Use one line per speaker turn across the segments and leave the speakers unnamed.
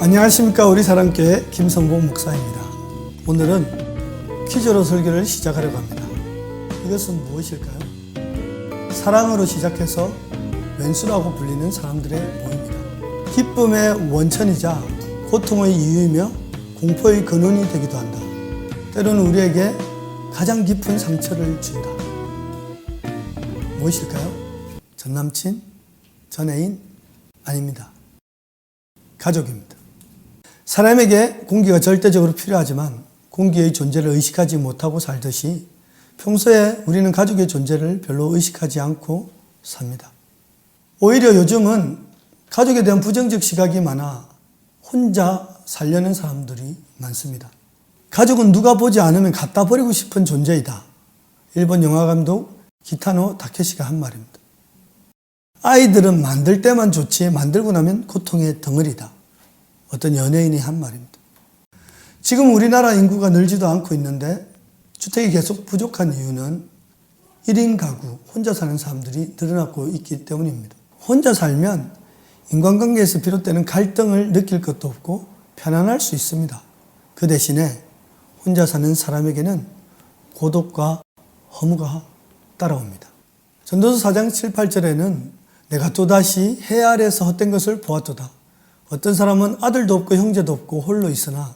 안녕하십니까. 우리 사랑교회 김성봉 목사입니다. 오늘은 퀴즈로 설교를 시작하려고 합니다. 이것은 무엇일까요? 사랑으로 시작해서 왼수라고 불리는 사람들의 모임이다. 기쁨의 원천이자 고통의 이유이며 공포의 근원이 되기도 한다. 때로는 우리에게 가장 깊은 상처를 준다. 무엇일까요? 전남친, 전애인? 아닙니다. 가족입니다. 사람에게 공기가 절대적으로 필요하지만 공기의 존재를 의식하지 못하고 살듯이 평소에 우리는 가족의 존재를 별로 의식하지 않고 삽니다. 오히려 요즘은 가족에 대한 부정적 시각이 많아 혼자 살려는 사람들이 많습니다. 가족은 누가 보지 않으면 갖다 버리고 싶은 존재이다. 일본 영화감독 기타노 다케시가 한 말입니다. 아이들은 만들 때만 좋지 만들고 나면 고통의 덩어리다. 어떤 연예인이 한 말입니다. 지금 우리나라 인구가 늘지도 않고 있는데 주택이 계속 부족한 이유는 1인 가구, 혼자 사는 사람들이 늘어나고 있기 때문입니다. 혼자 살면 인간관계에서 비롯되는 갈등을 느낄 것도 없고 편안할 수 있습니다. 그 대신에 혼자 사는 사람에게는 고독과 허무가 따라옵니다. 전도서 4장 7, 8절에는 내가 또다시 해 아래에서 헛된 것을 보았도다. 어떤 사람은 아들도 없고 형제도 없고 홀로 있으나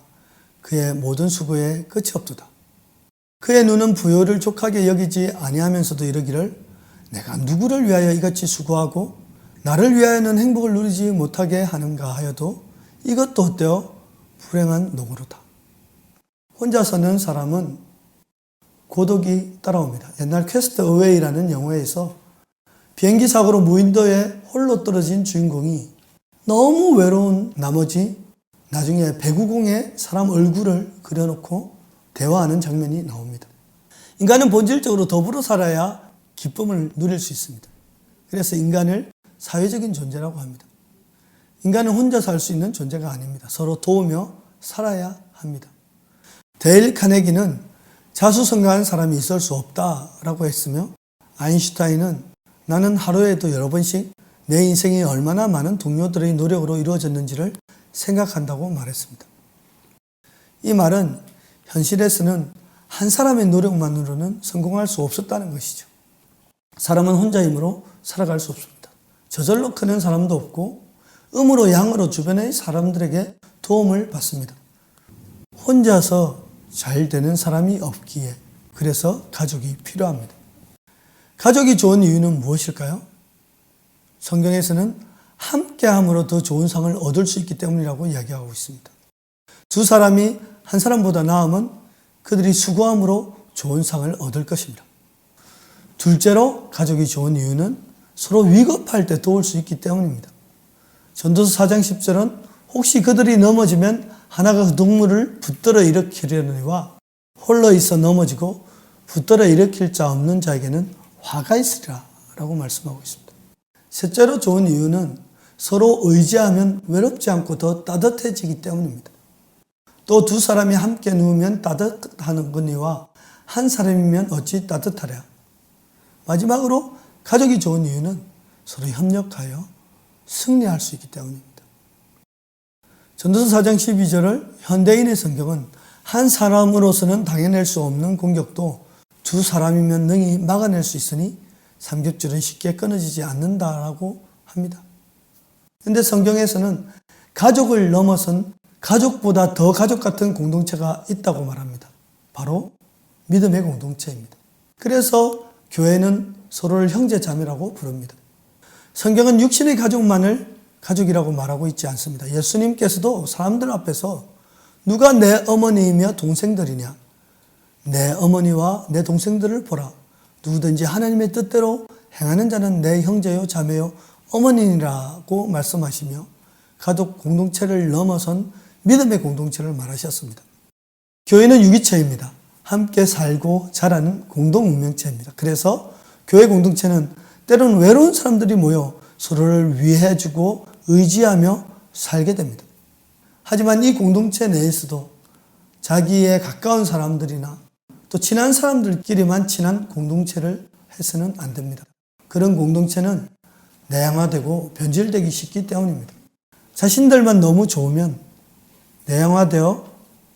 그의 모든 수고에 끝이 없도다. 그의 눈은 부요를 족하게 여기지 아니하면서도 이르기를 내가 누구를 위하여 이같이 수고하고 나를 위하여는 행복을 누리지 못하게 하는가 하여도 이것도 헛되어 불행한 노고로다. 혼자 사는 사람은 고독이 따라옵니다. 옛날 퀘스트 어웨이라는 영화에서 비행기 사고로 무인도에 홀로 떨어진 주인공이 너무 외로운 나머지 나중에 배구공에 사람 얼굴을 그려놓고 대화하는 장면이 나옵니다. 인간은 본질적으로 더불어 살아야 기쁨을 누릴 수 있습니다. 그래서 인간을 사회적인 존재라고 합니다. 인간은 혼자 살 수 있는 존재가 아닙니다. 서로 도우며 살아야 합니다. 데일 카네기는 자수성가한 사람이 있을 수 없다라고 했으며 아인슈타인은 나는 하루에도 여러 번씩 내 인생이 얼마나 많은 동료들의 노력으로 이루어졌는지를 생각한다고 말했습니다. 이 말은 현실에서는 한 사람의 노력만으로는 성공할 수 없었다는 것이죠. 사람은 혼자 힘으로 살아갈 수 없습니다. 저절로 크는 사람도 없고 음으로 양으로 주변의 사람들에게 도움을 받습니다. 혼자서 잘 되는 사람이 없기에 그래서 가족이 필요합니다. 가족이 좋은 이유는 무엇일까요? 성경에서는 함께함으로 더 좋은 상을 얻을 수 있기 때문이라고 이야기하고 있습니다. 두 사람이 한 사람보다 나으면 그들이 수고함으로 좋은 상을 얻을 것입니다. 둘째로 가족이 좋은 이유는 서로 위급할 때 도울 수 있기 때문입니다. 전도서 4장 10절은 혹시 그들이 넘어지면 하나가 그 동물을 붙들어 일으키려니와 홀로 있어 넘어지고 붙들어 일으킬 자 없는 자에게는 화가 있으리라 라고 말씀하고 있습니다. 셋째로 좋은 이유는 서로 의지하면 외롭지 않고 더 따뜻해지기 때문입니다. 또 두 사람이 함께 누우면 따뜻하거니와 한 사람이면 어찌 따뜻하랴. 마지막으로 가족이 좋은 이유는 서로 협력하여 승리할 수 있기 때문입니다. 전도서 4장 12절을 현대인의 성경은 한 사람으로서는 당해낼 수 없는 공격도 두 사람이면 능히 막아낼 수 있으니 삼겹줄은 쉽게 끊어지지 않는다라고 합니다. 그런데 성경에서는 가족을 넘어선 가족보다 더 가족 같은 공동체가 있다고 말합니다. 바로 믿음의 공동체입니다. 그래서 교회는 서로를 형제자매라고 부릅니다. 성경은 육신의 가족만을 가족이라고 말하고 있지 않습니다. 예수님께서도 사람들 앞에서 누가 내 어머니이며 동생들이냐? 내 어머니와 내 동생들을 보라. 누구든지 하나님의 뜻대로 행하는 자는 내 형제요 자매요 어머니라고 말씀하시며 가족 공동체를 넘어선 믿음의 공동체를 말하셨습니다. 교회는 유기체입니다. 함께 살고 자라는 공동 운명체입니다. 그래서 교회 공동체는 때로는 외로운 사람들이 모여 서로를 위해주고 의지하며 살게 됩니다. 하지만 이 공동체 내에서도 자기의 가까운 사람들이나 또 친한 사람들끼리만 친한 공동체를 해서는 안 됩니다. 그런 공동체는 내향화되고 변질되기 쉽기 때문입니다. 자신들만 너무 좋으면 내향화되어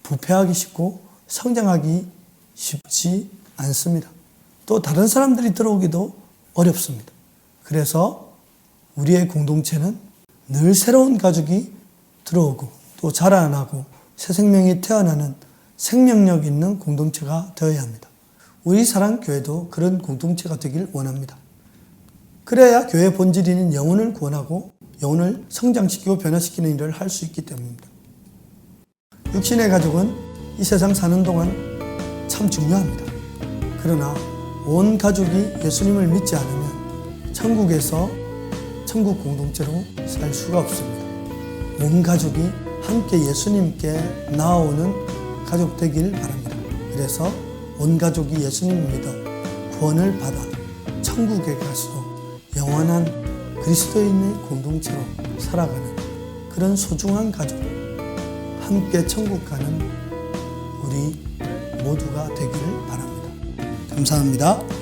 부패하기 쉽고 성장하기 쉽지 않습니다. 또 다른 사람들이 들어오기도 어렵습니다. 그래서 우리의 공동체는 늘 새로운 가족이 들어오고 또 자라나고 새 생명이 태어나는 생명력 있는 공동체가 되어야 합니다. 우리 사랑교회도 그런 공동체가 되길 원합니다. 그래야 교회의 본질인 영혼을 구원하고 영혼을 성장시키고 변화시키는 일을 할 수 있기 때문입니다. 육신의 가족은 이 세상 사는 동안 참 중요합니다. 그러나 온 가족이 예수님을 믿지 않으면 천국에서 천국 공동체로 살 수가 없습니다. 온 가족이 함께 예수님께 나아오는 가족 되길 바랍니다. 그래서 온 가족이 예수님을 믿어 구원을 받아 천국에 가서 영원한 그리스도인의 공동체로 살아가는 그런 소중한 가족, 함께 천국 가는 우리 모두가 되기를 바랍니다. 감사합니다.